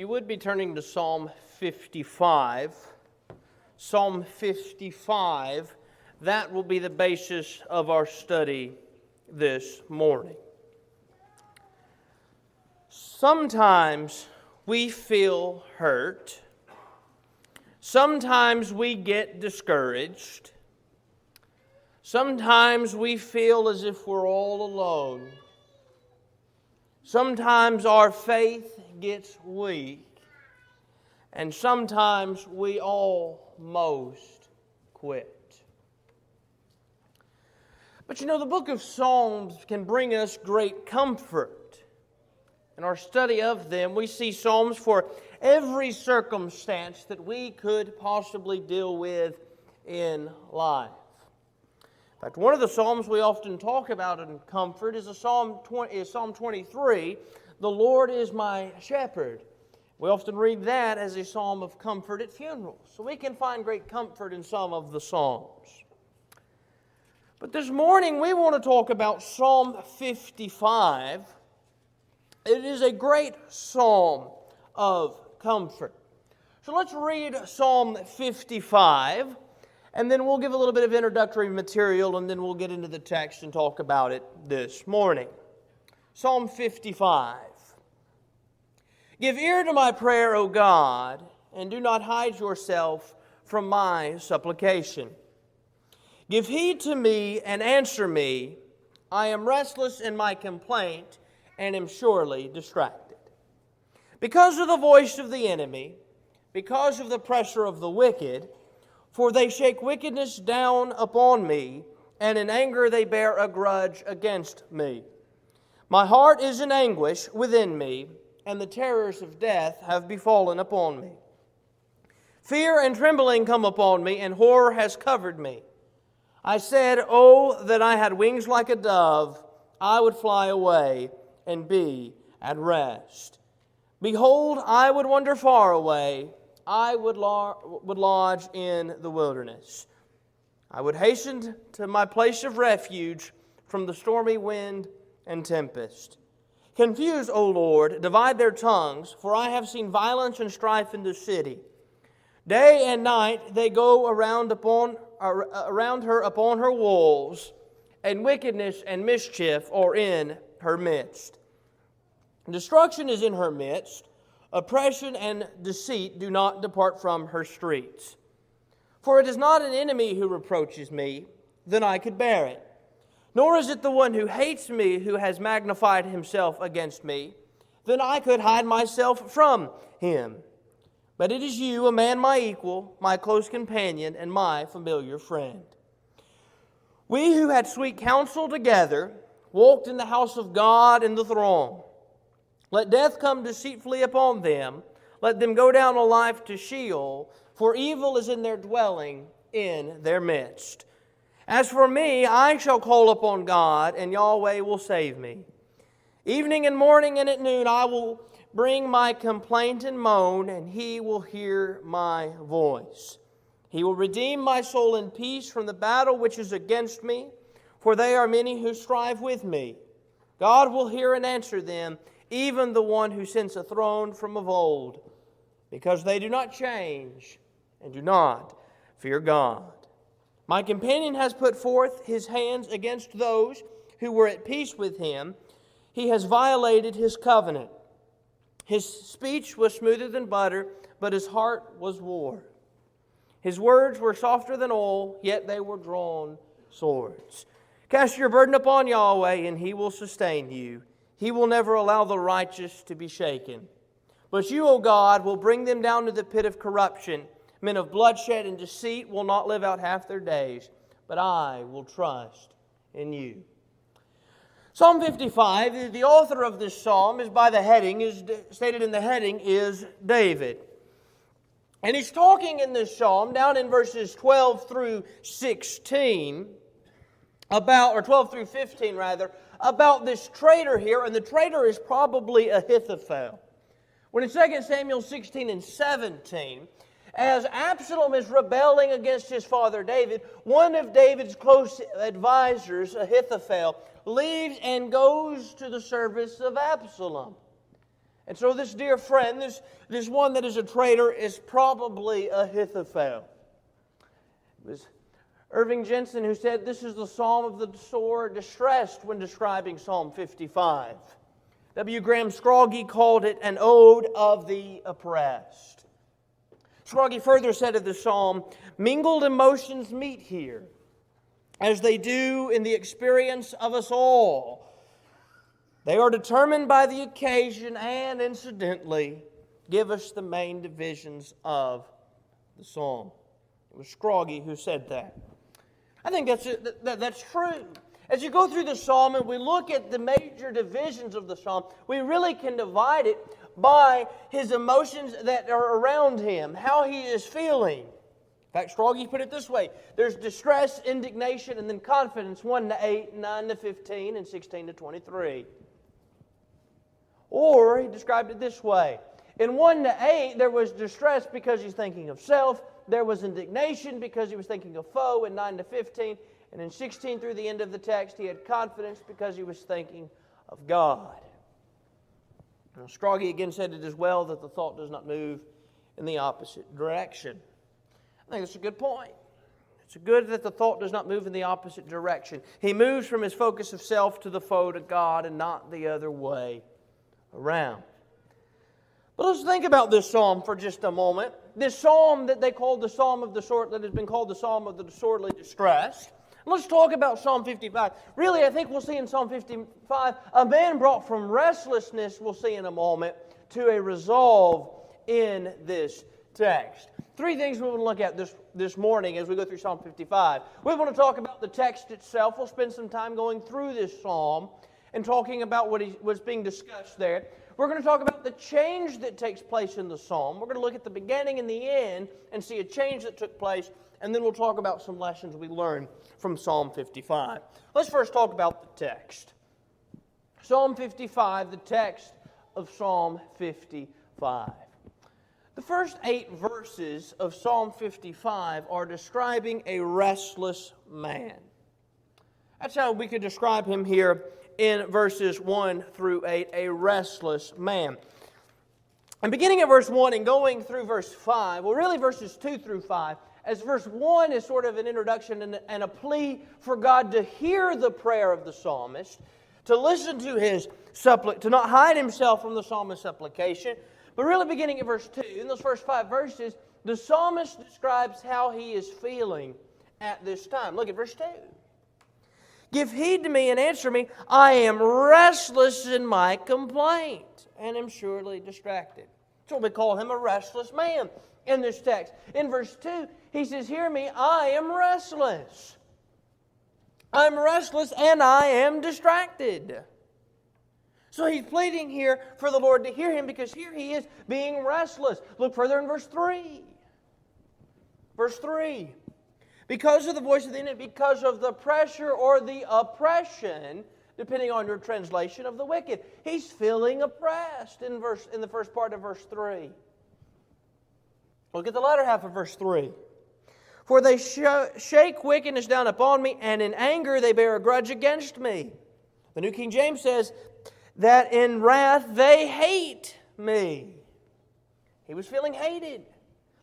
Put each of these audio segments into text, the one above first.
you would be turning to Psalm 55. Psalm 55, that will be the basis of our study this morning. Sometimes we feel hurt. Sometimes we get discouraged. Sometimes we feel as if we're all alone. Sometimes our faith gets weak. And sometimes we almost quit. But you know, the book of Psalms can bring us great comfort. In our study of them, we see Psalms for every circumstance that we could possibly deal with in life. In fact, one of the Psalms we often talk about in comfort is Psalm 23, "The Lord is my shepherd." We often read that as a psalm of comfort at funerals. So we can find great comfort in some of the Psalms. But this morning we want to talk about Psalm 55. It is a great psalm of comfort. So let's read Psalm 55. And then we'll give a little bit of introductory material, and then we'll get into the text and talk about it this morning. Psalm 55. Give ear to my prayer, O God, and do not hide yourself from my supplication. Give heed to me and answer me. I am restless in my complaint and am surely distracted. Because of the voice of the enemy, because of the pressure of the wicked, for they shake wickedness down upon me, and in anger they bear a grudge against me. My heart is in anguish within me, and the terrors of death have befallen upon me. Fear and trembling come upon me, and horror has covered me. I said, "Oh, that I had wings like a dove, I would fly away and be at rest. Behold, I would wander far away. I would lodge in the wilderness. I would hasten to my place of refuge from the stormy wind and tempest. Confuse, O Lord, divide their tongues, for I have seen violence and strife in the city. Day and night they go around her upon her walls, and wickedness and mischief are in her midst. Destruction is in her midst. Oppression and deceit do not depart from her streets. For it is not an enemy who reproaches me, then I could bear it. Nor is it the one who hates me who has magnified himself against me, then I could hide myself from him. But it is you, a man my equal, my close companion, and my familiar friend. We who had sweet counsel together walked in the house of God in the throng. Let death come deceitfully upon them. Let them go down alive to Sheol, for evil is in their dwelling in their midst. As for me, I shall call upon God, and Yahweh will save me. Evening and morning and at noon I will bring my complaint and moan, and He will hear my voice. He will redeem my soul in peace from the battle which is against me, for they are many who strive with me. God will hear and answer them, even the one who sits a throne from of old, because they do not change and do not fear God. My companion has put forth his hands against those who were at peace with him. He has violated his covenant. His speech was smoother than butter, but his heart was war. His words were softer than oil, yet they were drawn swords. Cast your burden upon Yahweh, and He will sustain you. He will never allow the righteous to be shaken. But you, O God, will bring them down to the pit of corruption. Men of bloodshed and deceit will not live out half their days, but I will trust in you. Psalm 55, the author of this psalm is stated in the heading is David. And he's talking in this psalm, down in verses 12 through 16, or 12 through 15 rather, about this traitor here, and the traitor is probably Ahithophel. When in 2 Samuel 16 and 17, as Absalom is rebelling against his father David, one of David's close advisors, Ahithophel, leaves and goes to the service of Absalom. And so this dear friend, this one that is a traitor, is probably Ahithophel. It was Irving Jensen who said this is the psalm of the sore distressed when describing Psalm 55. W. Graham Scroggie called it an ode of the oppressed. Scroggie further said of the psalm, mingled emotions meet here, as they do in the experience of us all. They are determined by the occasion and, incidentally, give us the main divisions of the psalm. It was Scroggie who said that. I think that's true. As you go through the psalm and we look at the major divisions of the psalm, we really can divide it by his emotions that are around him, how he is feeling. In fact, Scroggie put it this way. There's distress, indignation, and then confidence, 1-8, 9-15, and 16-23. Or he described it this way. In 1-8, there was distress because he's thinking of self. There was indignation because he was thinking of foe in 9-15. And in 16 through the end of the text, he had confidence because he was thinking of God. Now, Scroggie again said it as well that the thought does not move in the opposite direction. I think that's a good point. It's good that the thought does not move in the opposite direction. He moves from his focus of self to the foe to God and not the other way around. But let's think about this psalm for just a moment. This psalm that they called the psalm of the sort that has been called the psalm of the sorely distressed. Let's talk about Psalm 55. Really, I think we'll see in Psalm 55 a man brought from restlessness, we'll see in a moment, to a resolve in this text. Three things we want to look at this morning as we go through Psalm 55. We want to talk about the text itself. We'll spend some time going through this psalm and talking about what's being discussed there. We're going to talk about the change that takes place in the psalm. We're going to look at the beginning and the end and see a change that took place. And then we'll talk about some lessons we learned from Psalm 55. Let's first talk about the text. Psalm 55, the text of Psalm 55. The first 8 verses of Psalm 55 are describing a restless man. That's how we could describe him here in verses 1 through 8, a restless man. And beginning at verse 1 and going through verse 5, well, really verses 2 through 5, as verse 1 is sort of an introduction and a plea for God to hear the prayer of the psalmist, to listen to his to not hide himself from the psalmist's supplication. But really beginning at verse 2, in those first 5 verses, the psalmist describes how he is feeling at this time. Look at verse 2. Give heed to me and answer me. I am restless in my complaint and am surely distracted. So we call him a restless man in this text. In verse 2, he says, hear me, I am restless. I'm restless and I am distracted. So he's pleading here for the Lord to hear him because here he is being restless. Look further in verse 3. Verse 3. Because of the voice of the enemy, because of the pressure or the oppression, depending on your translation, of the wicked. He's feeling oppressed in the first part of verse 3. Look at the latter half of verse 3. For they shake wickedness down upon me, and in anger they bear a grudge against me. The New King James says that in wrath they hate me. He was feeling hated,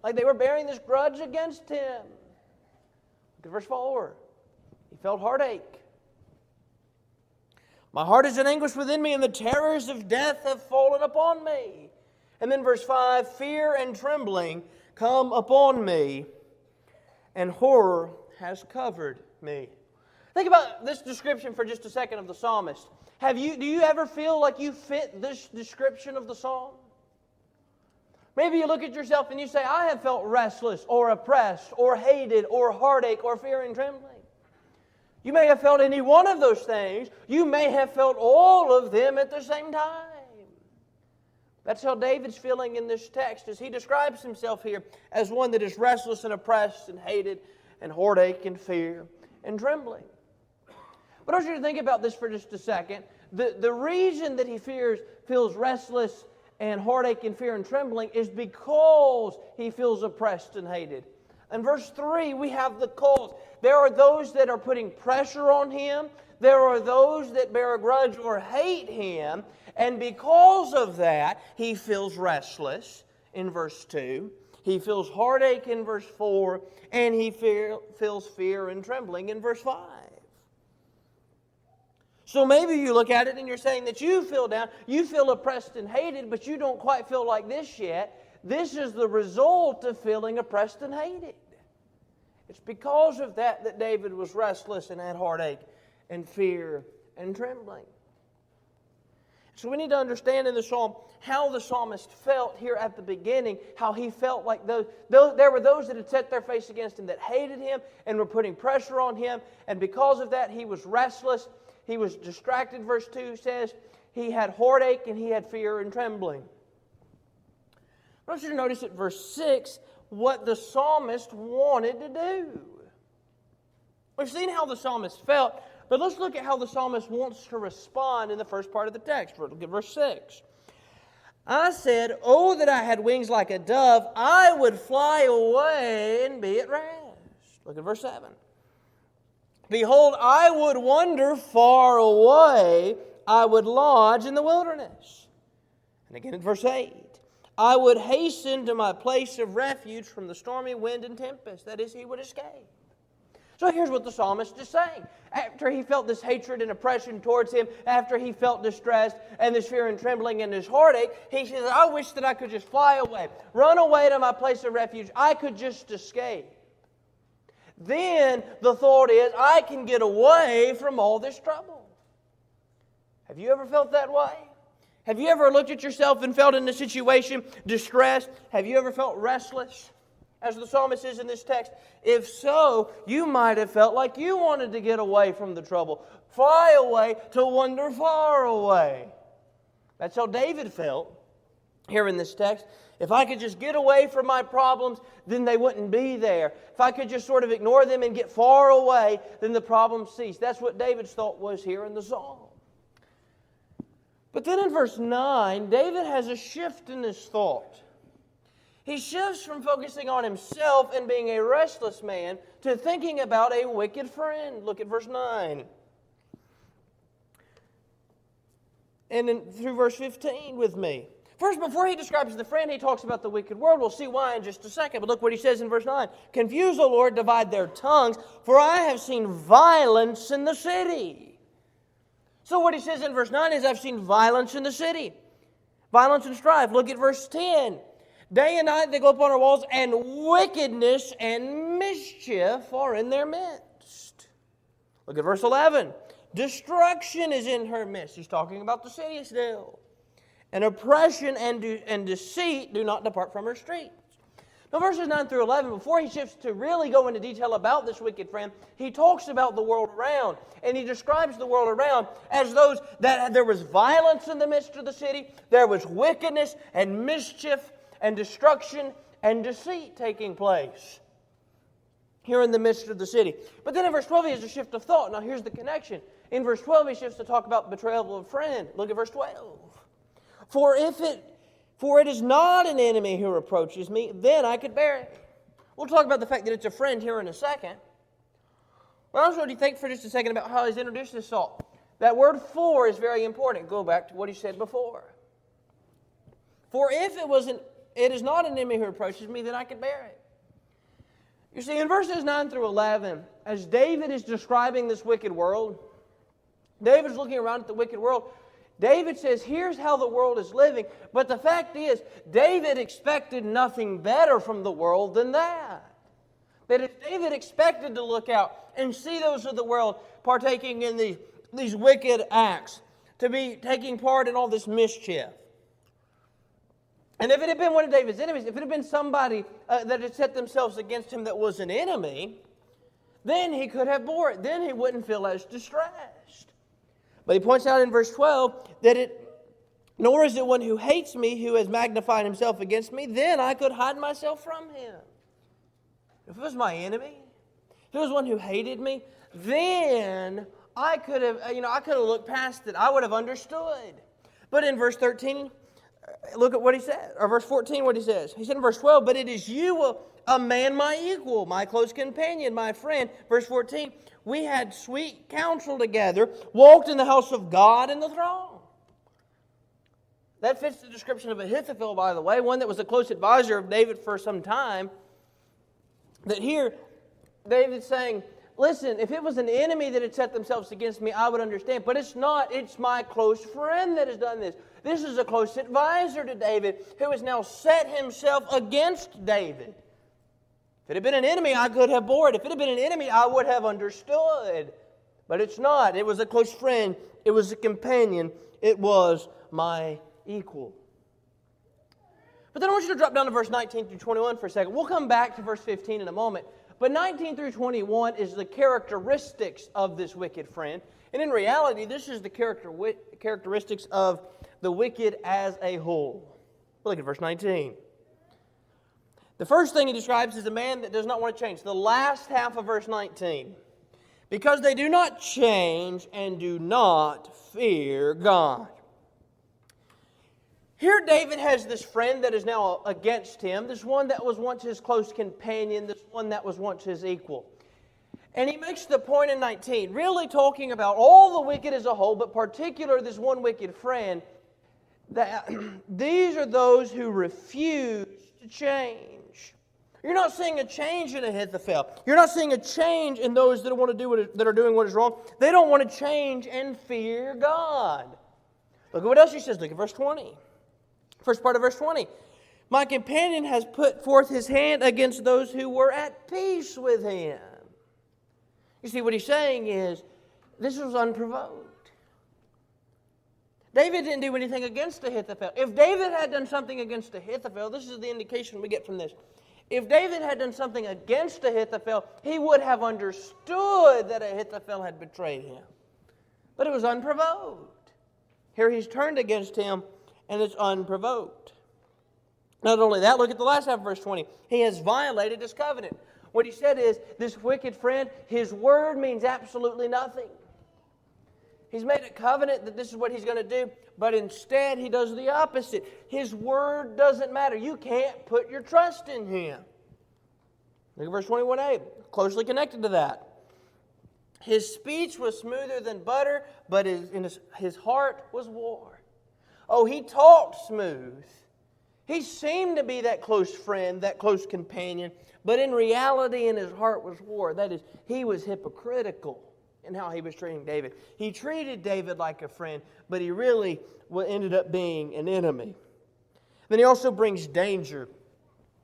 like they were bearing this grudge against him. Look at verse 4. He felt heartache. My heart is in anguish within me, and the terrors of death have fallen upon me. And then verse 5, fear and trembling come upon me, and horror has covered me. Think about this description for just a second of the psalmist. Do you ever feel like you fit this description of the psalm? Maybe you look at yourself and you say, I have felt restless or oppressed or hated or heartache or fear and trembling. You may have felt any one of those things. You may have felt all of them at the same time. That's how David's feeling in this text as he describes himself here as one that is restless and oppressed and hated and heartache and fear and trembling. But I want you to think about this for just a second. The reason that he feels restless and heartache and fear and trembling is because he feels oppressed and hated. In verse 3, we have the cause. There are those that are putting pressure on him. there are those that bear a grudge or hate him, and because of that, he feels restless in verse 2. He feels heartache in verse 4, and he feels fear and trembling in verse 5. So maybe you look at it and you're saying that you feel down, you feel oppressed and hated, but you don't quite feel like this yet. This is the result of feeling oppressed and hated. It's because of that that David was restless and had heartache and fear and trembling. So we need to understand in the psalm how the psalmist felt here at the beginning, how he felt like there were those that had set their face against him, that hated him and were putting pressure on him, and because of that he was restless, he was distracted. Verse 2 says he had heartache and he had fear and trembling. I want you to notice at verse 6 what the psalmist wanted to do. We've seen how the psalmist felt, but let's look at how the psalmist wants to respond in the first part of the text. Look at verse 6. I said, "Oh, that I had wings like a dove, I would fly away and be at rest." Look at verse 7. "Behold, I would wander far away, I would lodge in the wilderness." And again in verse 8. "I would hasten to my place of refuge from the stormy wind and tempest." That is, he would escape. So here's what the psalmist is saying. After he felt this hatred and oppression towards him, after he felt distressed and this fear and trembling and this heartache, he says, I wish that I could just fly away, run away to my place of refuge. I could just escape. Then the thought is, I can get away from all this trouble. Have you ever felt that way? Have you ever looked at yourself and felt in a situation distressed? Have you ever felt restless, as the psalmist is in this text? If so, you might have felt like you wanted to get away from the trouble. Fly away to wander far away. That's how David felt here in this text. If I could just get away from my problems, then they wouldn't be there. If I could just sort of ignore them and get far away, then the problems cease. That's what David's thought was here in the psalm. But then in verse 9, David has a shift in his thought. He shifts from focusing on himself and being a restless man to thinking about a wicked friend. Look at verse 9. And through verse 15 with me. First, before he describes the friend, he talks about the wicked world. We'll see why in just a second. But look what he says in verse 9. "Confuse, O Lord, divide their tongues, for I have seen violence in the city." So what he says in verse 9 is, I've seen violence in the city. Violence and strife. Look at verse 10. "Day and night they go up on our walls, and wickedness and mischief are in their midst." Look at verse 11. "Destruction is in her midst." He's talking about the city still. "And oppression and deceit do not depart from her streets." Now verses 9 through 11, before he shifts to really go into detail about this wicked friend, he talks about the world around. And he describes the world around as those that there was violence in the midst of the city, there was wickedness and mischief and destruction and deceit taking place here in the midst of the city. But then in verse 12 he has a shift of thought. Now here's the connection. In verse 12 he shifts to talk about betrayal of a friend. Look at verse 12. For it is not an enemy who reproaches me, then I could bear it." We'll talk about the fact that it's a friend here in a second. Well, I just want you to think for just a second about how he's introduced this thought. That word "for" is very important. Go back to what he said before. For if it is not an enemy who reproaches me, then I can bear it. You see, in verses 9 through 11, as David is describing this wicked world, David's looking around at the wicked world. David says, here's how the world is living. But the fact is, David expected nothing better from the world than that. That if David expected to look out and see those of the world partaking in these wicked acts, to be taking part in all this mischief, and if it had been one of David's enemies, if it had been somebody that had set themselves against him that was an enemy, then he could have bore it. Then he wouldn't feel as distressed. But he points out in verse 12 that nor is it one who hates me who has magnified himself against me, then I could hide myself from him. If it was my enemy, if it was one who hated me, then I could have looked past it. I would have understood. But in verse 13, look at what he says, or verse 14, what he says. He said in verse 12, but it is you, a man my equal, my close companion, my friend. Verse 14, we had sweet counsel together, walked in the house of God in the throng. That fits the description of Ahithophel, by the way, one that was a close advisor of David for some time. That here, David's saying, listen, if it was an enemy that had set themselves against me, I would understand. But it's not. It's my close friend that has done this. This is a close advisor to David who has now set himself against David. If it had been an enemy, I could have bore it. If it had been an enemy, I would have understood. But it's not. It was a close friend. It was a companion. It was my equal. But then I want you to drop down to verse 19 through 21 for a second. We'll come back to verse 15 in a moment. But 19 through 21 is the characteristics of this wicked friend. And in reality, this is the characteristics of the wicked as a whole. Look at verse 19. The first thing he describes is a man that does not want to change. The last half of verse 19. Because they do not change and do not fear God. Here David has this friend that is now against him, this one that was once his close companion, this one that was once his equal. And he makes the point in 19, really talking about all the wicked as a whole, but particularly this one wicked friend, that these are those who refuse to change. You're not seeing a change in Ahithophel. You're not seeing a change in those that want to do that are doing what is wrong. They don't want to change and fear God. Look at what else he says. Look at verse 20. First part of verse 20. My companion has put forth his hand against those who were at peace with him. You see, what he's saying is, this was unprovoked. David didn't do anything against Ahithophel. If David had done something against Ahithophel, this is the indication we get from this. If David had done something against Ahithophel, he would have understood that Ahithophel had betrayed him. But it was unprovoked. Here he's turned against him, and it's unprovoked. Not only that, look at the last half of verse 20. He has violated his covenant. What he said is, this wicked friend, his word means absolutely nothing. He's made a covenant that this is what he's going to do, but instead he does the opposite. His word doesn't matter. You can't put your trust in him. Look at verse 21a, closely connected to that. His speech was smoother than butter, but his heart was war. Oh, he talked smooth. He seemed to be that close friend, that close companion, but in reality, in his heart was war. That is, he was hypocritical in how he was treating David. He treated David like a friend, but he really ended up being an enemy. Then he also brings danger.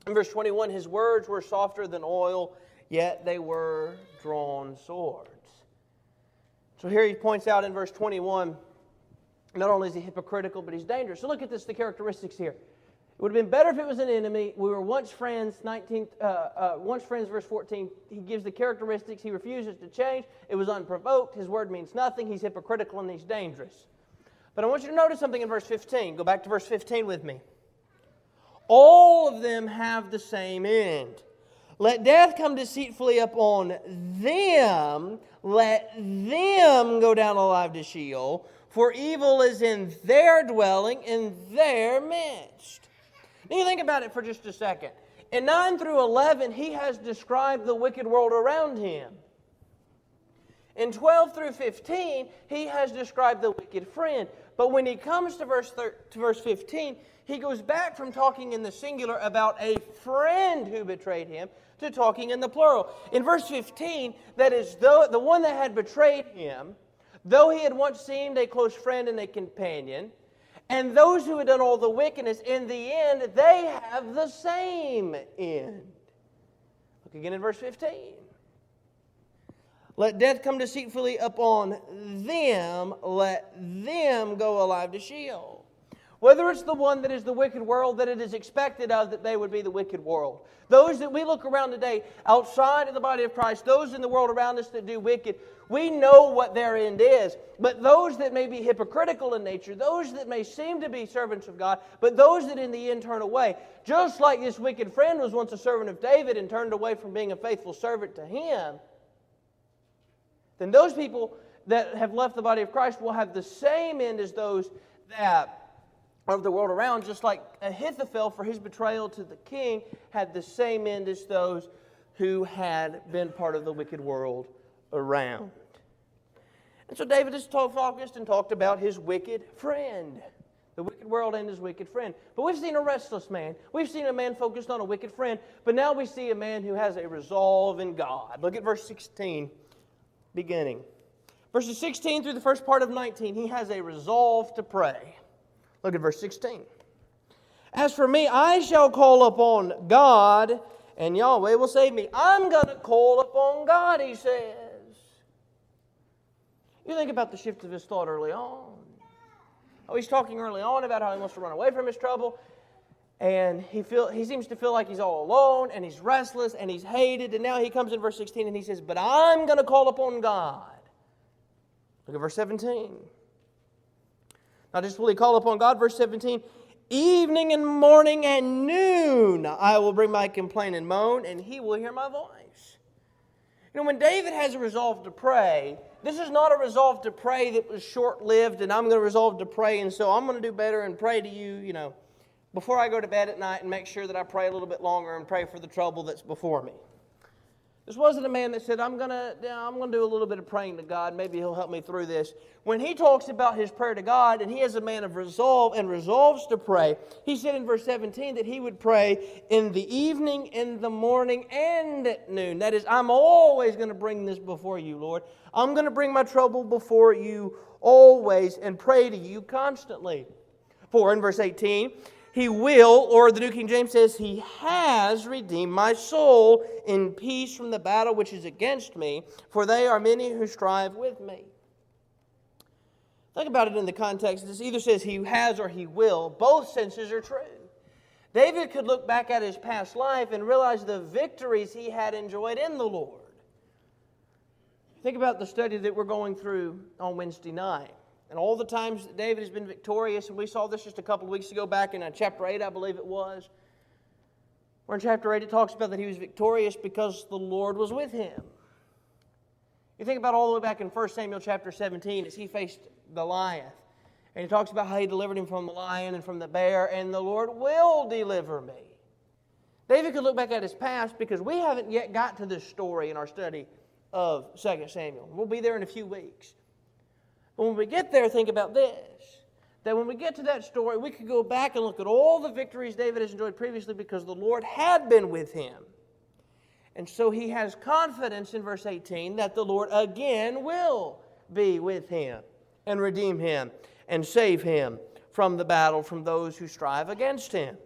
In verse 21, his words were softer than oil, yet they were drawn swords. So here he points out in verse 21, not only is he hypocritical, but he's dangerous. So look at this, the characteristics here. It would have been better if it was an enemy. We were once friends, verse 14. He gives the characteristics. He refuses to change. It was unprovoked. His word means nothing. He's hypocritical and he's dangerous. But I want you to notice something in verse 15. Go back to verse 15 with me. All of them have the same end. Let death come deceitfully upon them. Let them go down alive to Sheol. For evil is in their dwelling, in their midst. Now you think about it for just a second. In 9 through 11, he has described the wicked world around him. In 12 through 15, he has described the wicked friend. But when he comes to verse 15, he goes back from talking in the singular about a friend who betrayed him to talking in the plural. In verse 15, that is the one that had betrayed him, though he had once seemed a close friend and a companion, and those who had done all the wickedness, in the end, they have the same end. Look again in verse 15. Let death come deceitfully upon them, let them go alive to Sheol. Whether it's the one that is the wicked world, that it is expected of that they would be the wicked world. Those that we look around today, outside of the body of Christ, those in the world around us that do wicked, we know what their end is. But those that may be hypocritical in nature, those that may seem to be servants of God, but those that in the end turn away, just like this wicked friend was once a servant of David and turned away from being a faithful servant to him, then those people that have left the body of Christ will have the same end as those that of the world around, just like Ahithophel for his betrayal to the king had the same end as those who had been part of the wicked world around. And so David is focused and talked about his wicked friend. The wicked world and his wicked friend. But we've seen a restless man. We've seen a man focused on a wicked friend. But now we see a man who has a resolve in God. Look at verse 16, beginning. Verses 16 through the first part of 19, he has a resolve to pray. Look at verse 16. As for me, I shall call upon God, and Yahweh will save me. I'm going to call upon God, he says. You think about the shift of his thought early on. Oh, he's talking early on about how he wants to run away from his trouble. And he seems to feel like he's all alone, and he's restless, and he's hated. And now he comes in verse 16 and he says, but I'm going to call upon God. Look at verse 17. Not just will he call upon God, verse 17. Evening and morning and noon I will bring my complaint and moan, and he will hear my voice. You know, when David has a resolve to pray, this is not a resolve to pray that was short-lived, and I'm going to resolve to pray, and so I'm going to do better and pray to you, before I go to bed at night and make sure that I pray a little bit longer and pray for the trouble that's before me. This wasn't a man that said, I'm going to do a little bit of praying to God. Maybe he'll help me through this. When he talks about his prayer to God, and he is a man of resolve and resolves to pray, he said in verse 17 that he would pray in the evening, in the morning, and at noon. That is, I'm always going to bring this before you, Lord. I'm going to bring my trouble before you always and pray to you constantly. For in verse 18, he will, or the New King James says, he has redeemed my soul in peace from the battle which is against me, for they are many who strive with me. Think about it in the context. This either says he has or he will. Both senses are true. David could look back at his past life and realize the victories he had enjoyed in the Lord. Think about the study that we're going through on Wednesday night. And all the times that David has been victorious, and we saw this just a couple of weeks ago back in chapter 8, I believe it was. Where in chapter 8 it talks about that he was victorious because the Lord was with him. You think about all the way back in 1 Samuel chapter 17 as he faced Goliath. And he talks about how he delivered him from the lion and from the bear, and the Lord will deliver me. David could look back at his past because we haven't yet got to this story in our study of 2 Samuel. We'll be there in a few weeks. But when we get there, think about this. That when we get to that story, we could go back and look at all the victories David has enjoyed previously because the Lord had been with him. And so he has confidence in verse 18 that the Lord again will be with him and redeem him and save him from the battle from those who strive against him.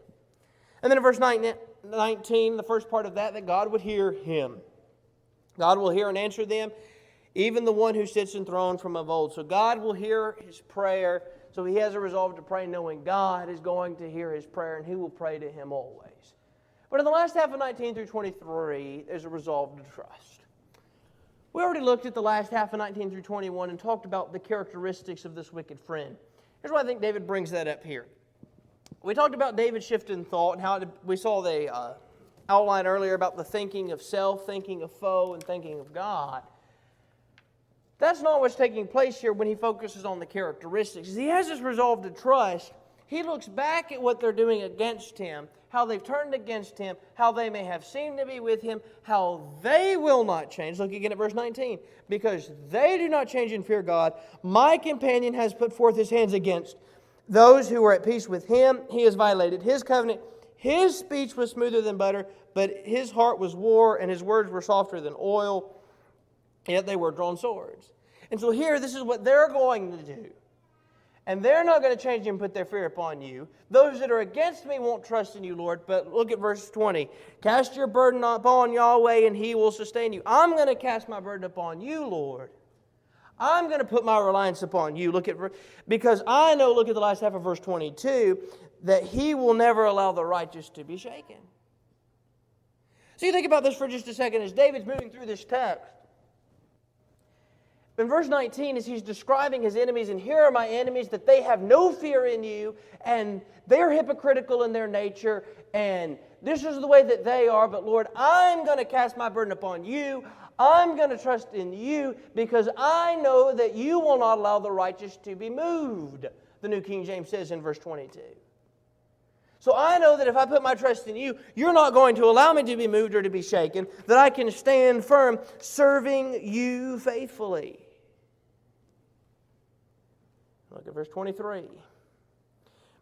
And then in verse 19, the first part of that God would hear him. God will hear and answer them, even the one who sits enthroned from of old. So God will hear his prayer. So he has a resolve to pray knowing God is going to hear his prayer and he will pray to him always. But in the last half of 19 through 23, there's a resolve to trust. We already looked at the last half of 19 through 21 and talked about the characteristics of this wicked friend. Here's why I think David brings that up here. We talked about David's shift in thought and how we saw the outline earlier about the thinking of self, thinking of foe, and thinking of God. That's not what's taking place here when he focuses on the characteristics. As he has this resolve to trust, he looks back at what they're doing against him, how they've turned against him, how they may have seemed to be with him, how they will not change. Look again at verse 19. Because they do not change and fear God, my companion has put forth his hands against those who are at peace with him. He has violated his covenant. His speech was smoother than butter, but his heart was war, and his words were softer than oil. Yet they were drawn swords. And so here, this is what they're going to do. And they're not going to change and put their fear upon you. Those that are against me won't trust in you, Lord. But look at verse 20. Cast your burden upon Yahweh, and he will sustain you. I'm going to cast my burden upon you, Lord. I'm going to put my reliance upon you. Because I know, look at the last half of verse 22, that he will never allow the righteous to be shaken. So you think about this for just a second as David's moving through this text. In verse 19, as he's describing his enemies, and here are my enemies, that they have no fear in you, and they're hypocritical in their nature, and this is the way that they are, but Lord, I'm going to cast my burden upon you. I'm going to trust in you, because I know that you will not allow the righteous to be moved. the New King James says in verse 22. So I know that if I put my trust in you, you're not going to allow me to be moved or to be shaken, that I can stand firm serving you faithfully. Look at verse 23.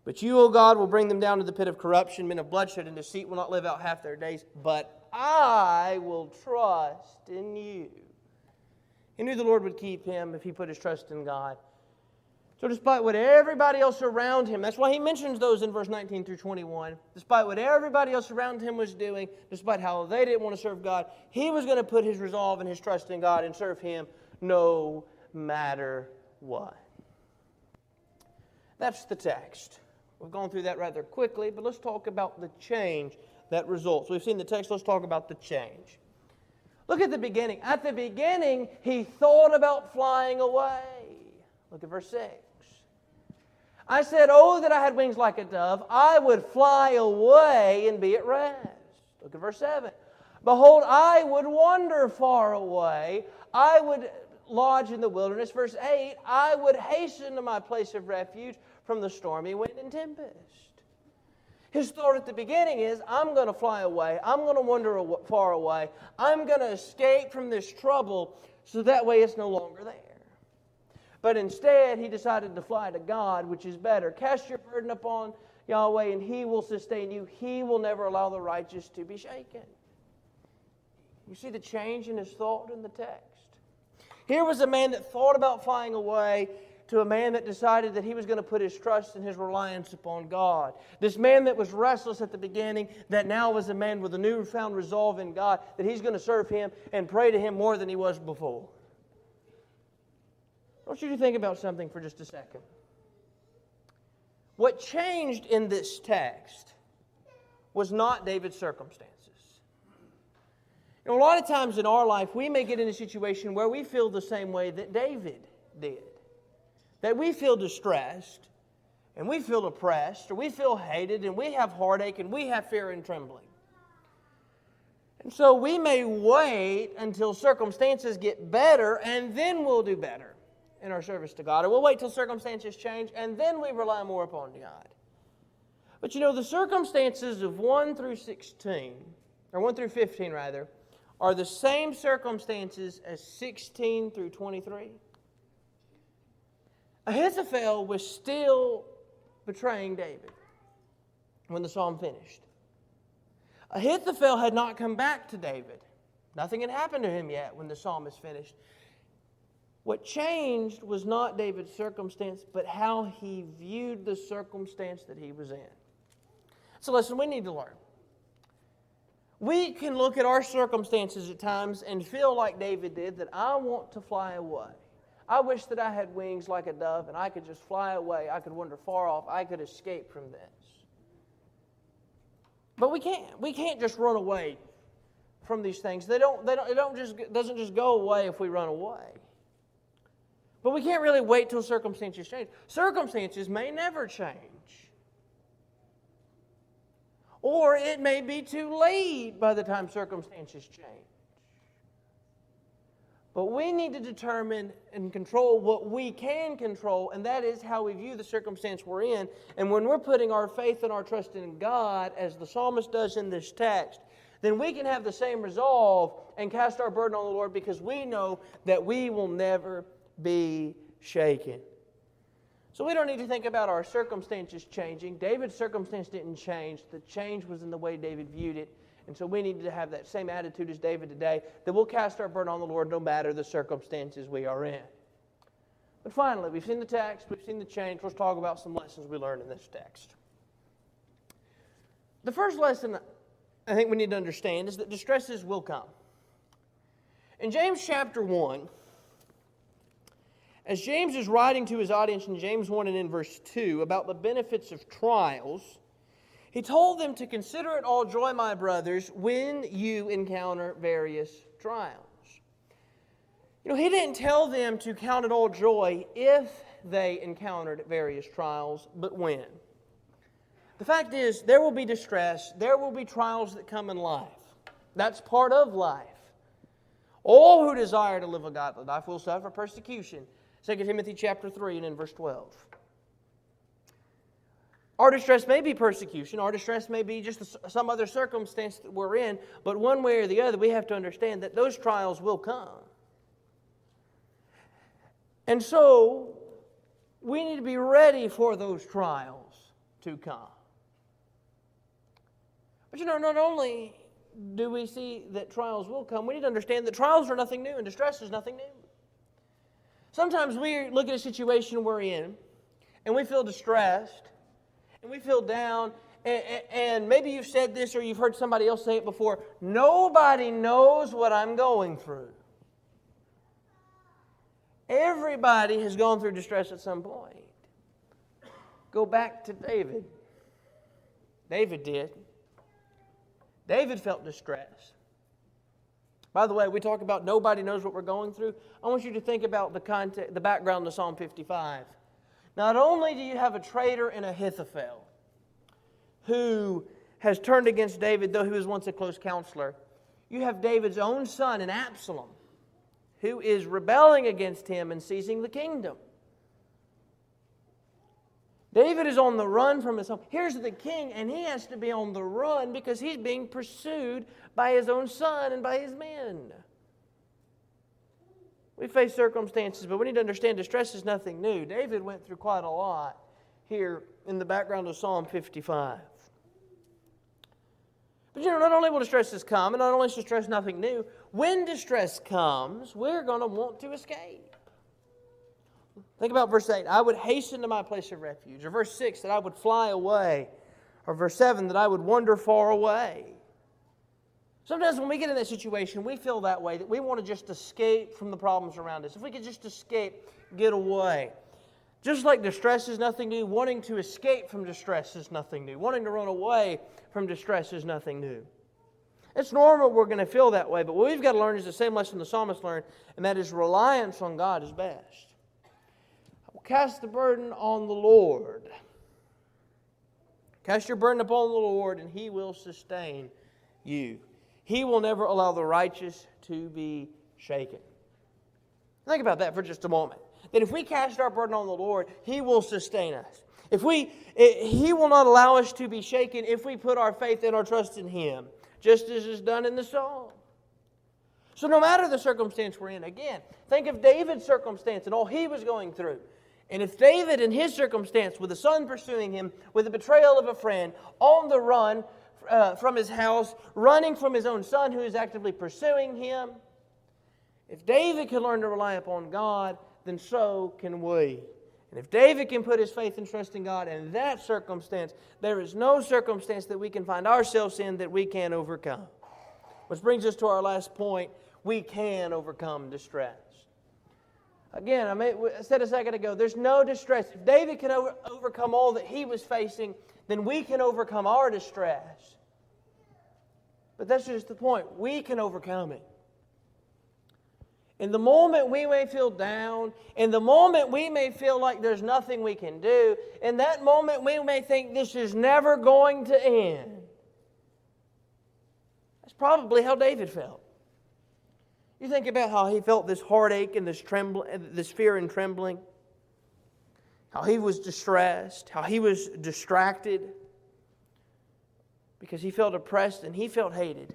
But you, O God, will bring them down to the pit of corruption. Men of bloodshed and deceit will not live out half their days. But I will trust in you. He knew the Lord would keep him if he put his trust in God. So despite what everybody else around him, that's why he mentions those in verse 19 through 21. Despite what everybody else around him was doing, despite how they didn't want to serve God, he was going to put his resolve and his trust in God and serve him no matter what. That's the text. We've gone through that rather quickly, but let's talk about the change that results. We've seen the text, let's talk about the change. Look at the beginning. At the beginning, he thought about flying away. Look at verse 6. I said, oh, that I had wings like a dove. I would fly away and be at rest. Look at verse 7. Behold, I would wander far away. I would lodge in the wilderness. Verse 8, I would hasten to my place of refuge from the stormy wind and tempest. His thought at the beginning is, I'm going to fly away. I'm going to wander far away. I'm going to escape from this trouble so that way it's no longer there. But instead, he decided to fly to God, which is better. Cast your burden upon Yahweh, and He will sustain you. He will never allow the righteous to be shaken. You see the change in his thought in the text? Here was a man that thought about flying away to a man that decided that he was going to put his trust and his reliance upon God. This man that was restless at the beginning, that now was a man with a newfound resolve in God, that he's going to serve Him and pray to Him more than he was before. I want you to think about something for just a second. What changed in this text was not David's circumstances. You know, a lot of times in our life, we may get in a situation where we feel the same way that David did. That we feel distressed, and we feel oppressed, or we feel hated, and we have heartache, and we have fear and trembling. And so we may wait until circumstances get better, and then we'll do better in our service to God. Or we'll wait till circumstances change, and then we rely more upon God. But you know, the circumstances of 1 through 16, or 1 through 15 rather, are the same circumstances as 16 through 23. Ahithophel was still betraying David when the psalm finished. Ahithophel had not come back to David. Nothing had happened to him yet when the psalm is finished. What changed was not David's circumstance, but how he viewed the circumstance that he was in. It's a lesson we need to learn. We can look at our circumstances at times and feel like David did, that I want to fly away. I wish that I had wings like a dove and I could just fly away. I could wander far off. I could escape from this. But we can't. We can't just run away from these things. It doesn't just go away if we run away. But we can't really wait till circumstances change. Circumstances may never change. Or it may be too late by the time circumstances change. But we need to determine and control what we can control, and that is how we view the circumstance we're in. And when we're putting our faith and our trust in God, as the psalmist does in this text, then we can have the same resolve and cast our burden on the Lord, because we know that we will never be shaken. So we don't need to think about our circumstances changing. David's circumstance didn't change. The change was in the way David viewed it. And so we need to have that same attitude as David today, that we'll cast our burden on the Lord no matter the circumstances we are in. But finally, we've seen the text, we've seen the change. Let's talk about some lessons we learned in this text. The first lesson I think we need to understand is that distresses will come. In James chapter 1, as James is writing to his audience in James 1 and in verse 2 about the benefits of trials, he told them to consider it all joy, my brothers, when you encounter various trials. You know, he didn't tell them to count it all joy if they encountered various trials, but when. The fact is, there will be distress, there will be trials that come in life. That's part of life. All who desire to live a godly life will suffer persecution. 2 Timothy chapter 3 and in verse 12. Our distress may be persecution. Our distress may be just some other circumstance that we're in. But one way or the other, we have to understand that those trials will come. And so, we need to be ready for those trials to come. But not only do we see that trials will come, we need to understand that trials are nothing new and distress is nothing new. Sometimes we look at a situation we're in and we feel distressed and we feel down, and maybe you've said this or you've heard somebody else say it before, nobody knows what I'm going through. Everybody has gone through distress at some point. Go back to David. David did. David felt distress. By the way, we talk about nobody knows what we're going through. I want you to think about the background to Psalm 55. Not only do you have a traitor in Ahithophel who has turned against David, though he was once a close counselor, you have David's own son in Absalom who is rebelling against him and seizing the kingdom. David is on the run from his home. Here's the king, and he has to be on the run because he's being pursued by his own son and by his men. We face circumstances, but we need to understand distress is nothing new. David went through quite a lot here in the background of Psalm 55. But not only will distresses come, and not only is distress nothing new, when distress comes, we're going to want to escape. Think about verse 8, I would hasten to my place of refuge. Or verse 6, that I would fly away. Or verse 7, that I would wander far away. Sometimes when we get in that situation, we feel that way, that we want to just escape from the problems around us. If we could just escape, get away. Just like distress is nothing new, wanting to escape from distress is nothing new. Wanting to run away from distress is nothing new. It's normal we're going to feel that way, but what we've got to learn is the same lesson the psalmist learned, and that is reliance on God is best. Cast the burden on the Lord. Cast your burden upon the Lord, and He will sustain you. He will never allow the righteous to be shaken. Think about that for just a moment. That if we cast our burden on the Lord, He will sustain us. He will not allow us to be shaken if we put our faith and our trust in Him, just as is done in the psalm. So no matter the circumstance we're in, again, think of David's circumstance and all he was going through. And if David in his circumstance, with a son pursuing him, with the betrayal of a friend, on the run from his house, running from his own son who is actively pursuing him, if David can learn to rely upon God, then so can we. And if David can put his faith and trust in God in that circumstance, there is no circumstance that we can find ourselves in that we can't overcome. Which brings us to our last point. We can overcome distress. Again, I said a second ago, there's no distress. If David can overcome all that he was facing, then we can overcome our distress. But that's just the point. We can overcome it. In the moment we may feel down, in the moment we may feel like there's nothing we can do, in that moment we may think this is never going to end. That's probably how David felt. You think about how he felt this heartache and this fear and trembling, how he was distressed, how he was distracted because he felt oppressed and he felt hated.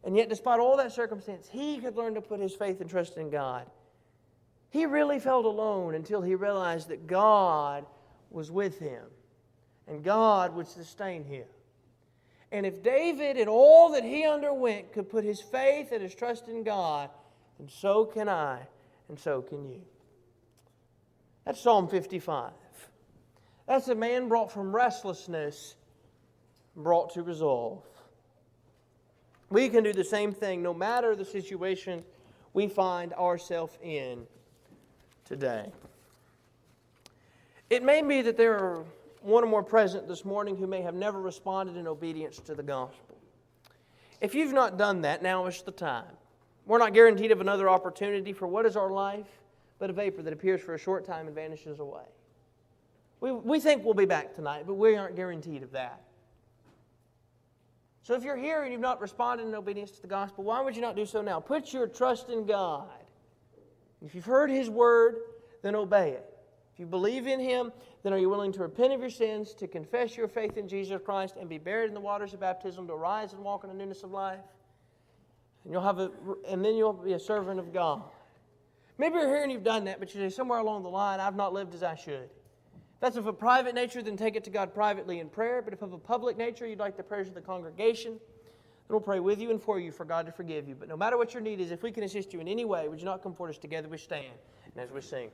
And yet, despite all that circumstance, he could learn to put his faith and trust in God. He really felt alone until he realized that God was with him and God would sustain him. And if David, in all that he underwent, could put his faith and his trust in God, then so can I, and so can you. That's Psalm 55. That's a man brought from restlessness, brought to resolve. We can do the same thing no matter the situation we find ourselves in today. It may be that there are one or more present this morning who may have never responded in obedience to the gospel. If you've not done that, now is the time. We're not guaranteed of another opportunity, for what is our life but a vapor that appears for a short time and vanishes away. We think we'll be back tonight, but we aren't guaranteed of that. So if you're here and you've not responded in obedience to the gospel, why would you not do so now? Put your trust in God. If you've heard His word, then obey it. If you believe in Him, then are you willing to repent of your sins, to confess your faith in Jesus Christ, and be buried in the waters of baptism, to rise and walk in the newness of life? And then you'll be a servant of God. Maybe you're here and you've done that, but you say, somewhere along the line, I've not lived as I should. If that's of a private nature, then take it to God privately in prayer. But if of a public nature, you'd like the prayers of the congregation, then we'll pray with you and for you for God to forgive you. But no matter what your need is, if we can assist you in any way, would you not come forward us together? We stand, and as we sing.